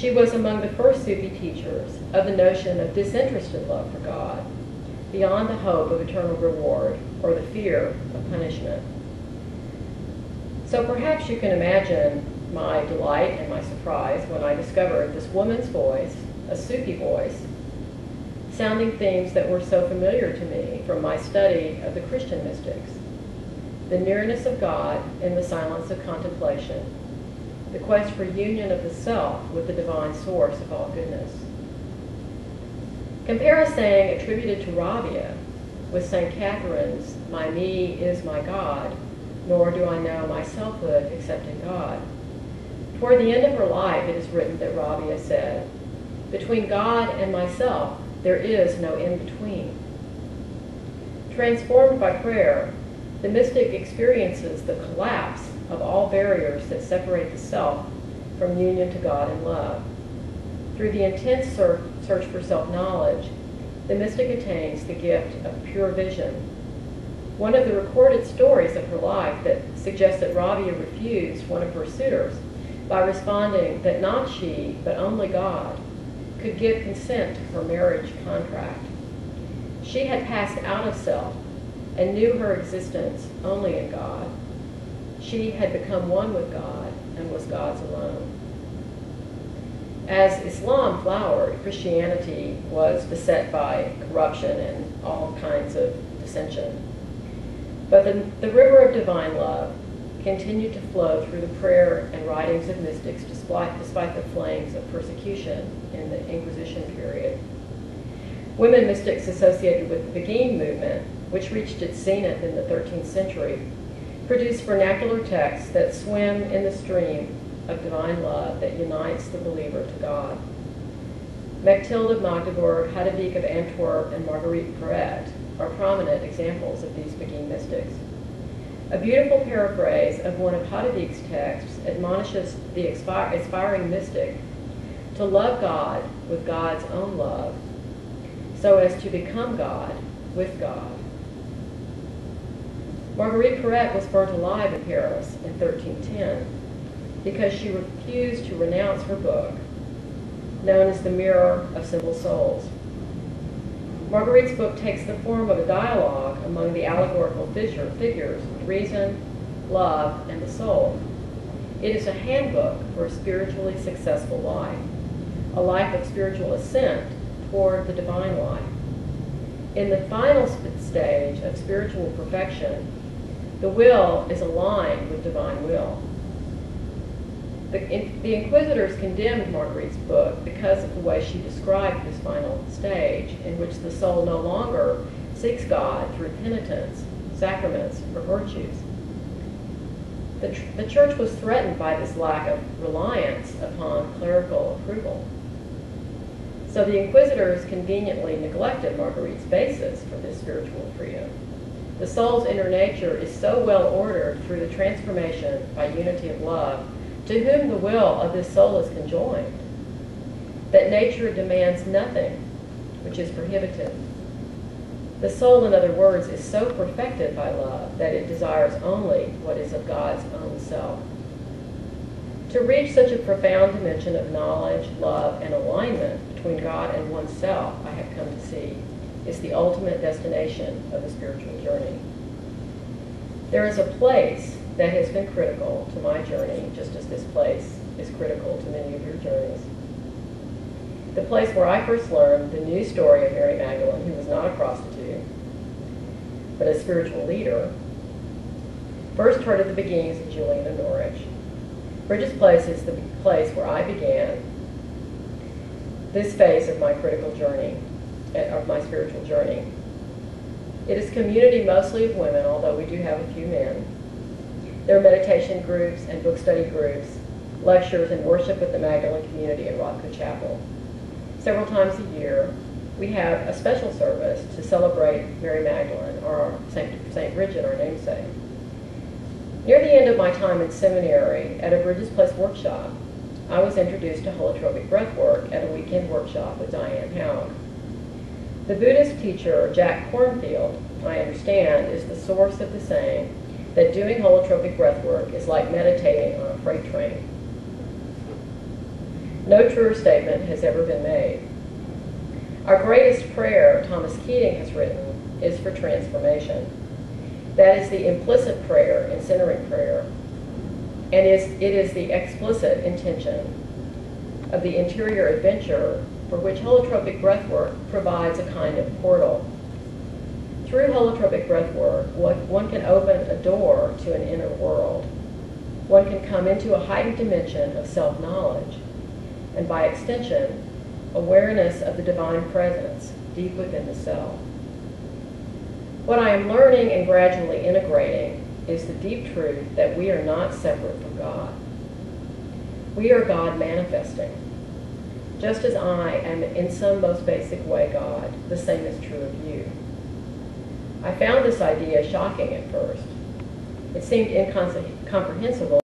She was among the first Sufi teachers of the notion of disinterested love for God, beyond the hope of eternal reward or the fear of punishment. So perhaps you can imagine my delight and my surprise when I discovered this woman's voice, a Sufi voice, sounding themes that were so familiar to me from my study of the Christian mystics: the nearness of God in the silence of contemplation, the quest for union of the self with the divine source of all goodness. Compare a saying attributed to Rabia with St. Catherine's, "My me is my God, nor do I know my selfhood except in God." Toward the end of her life, it is written that Rabia said, "Between God and myself, there is no in-between." Transformed by prayer, the mystic experiences the collapse of all barriers that separate the self from union to God in love. Through the intense search for self-knowledge, the mystic attains the gift of pure vision. One of the recorded stories of her life that suggests that Rabia refused one of her suitors by responding that not she, but only God, could give consent to her marriage contract. She had passed out of self and knew her existence only in God. She had become one with God and was God's alone. As Islam flowered, Christianity was beset by corruption and all kinds of dissension. But the river of divine love continued to flow through the prayer and writings of mystics despite the flames of persecution in the Inquisition period. Women mystics associated with the Beguine movement, which reached its zenith in the 13th century, produced vernacular texts that swim in the stream of divine love that unites the believer to God. Mechtilde of Magdeburg, Hadewig of Antwerp, and Marguerite Porete are prominent examples of these Beguine mystics. A beautiful paraphrase of one of Hadewig's texts admonishes the aspiring mystic to love God with God's own love, so as to become God with God. Marguerite Porete was burnt alive in Paris in 1310 because she refused to renounce her book, known as The Mirror of Simple Souls. Marguerite's book takes the form of a dialogue among the allegorical figures, reason, love, and the soul. It is a handbook for a spiritually successful life, a life of spiritual ascent toward the divine life. In the final stage of spiritual perfection, the will is aligned with divine will. The Inquisitors condemned Marguerite's book because of the way she described this final stage, in which the soul no longer seeks God through penitence, sacraments, or virtues. The church was threatened by this lack of reliance upon clerical approval. So the Inquisitors conveniently neglected Marguerite's basis for this spiritual freedom. The soul's inner nature is so well ordered through the transformation by unity of love, to whom the will of this soul is conjoined, that nature demands nothing which is prohibited. The soul, in other words, is so perfected by love that it desires only what is of God's own self. To reach such a profound dimension of knowledge, love, and alignment between God and oneself, I have come to see, is the ultimate destination of the spiritual journey. There is a place that has been critical to my journey, just as this place is critical to many of your journeys. The place where I first learned the new story of Mary Magdalene, who was not a prostitute, but a spiritual leader, first heard of the beginnings of Julian of Norwich. Bridges Place is the place where I began this phase of my critical journey, of my spiritual journey. It is a community mostly of women, although we do have a few men. There are meditation groups and book study groups, lectures, and worship with the Magdalene community at Rothko Chapel. Several times a year, we have a special service to celebrate Mary Magdalene, or St. Bridget, our namesake. Near the end of my time in seminary, at a Bridges Place workshop, I was introduced to holotropic breathwork at a weekend workshop with Diane Howe. The Buddhist teacher, Jack Kornfield, I understand, is the source of the saying that doing holotropic breathwork is like meditating on a freight train. No truer statement has ever been made. Our greatest prayer, Thomas Keating has written, is for transformation. That is the implicit prayer in centering prayer, and it is the explicit intention of the interior adventure for which holotropic breathwork provides a kind of portal. Through holotropic breathwork, one can open a door to an inner world. One can come into a heightened dimension of self-knowledge, and by extension, awareness of the divine presence deep within the self. What I am learning and gradually integrating is the deep truth that we are not separate from God. We are God manifesting. Just as I am in some most basic way God, the same is true of you. I found this idea shocking at first. It seemed incomprehensible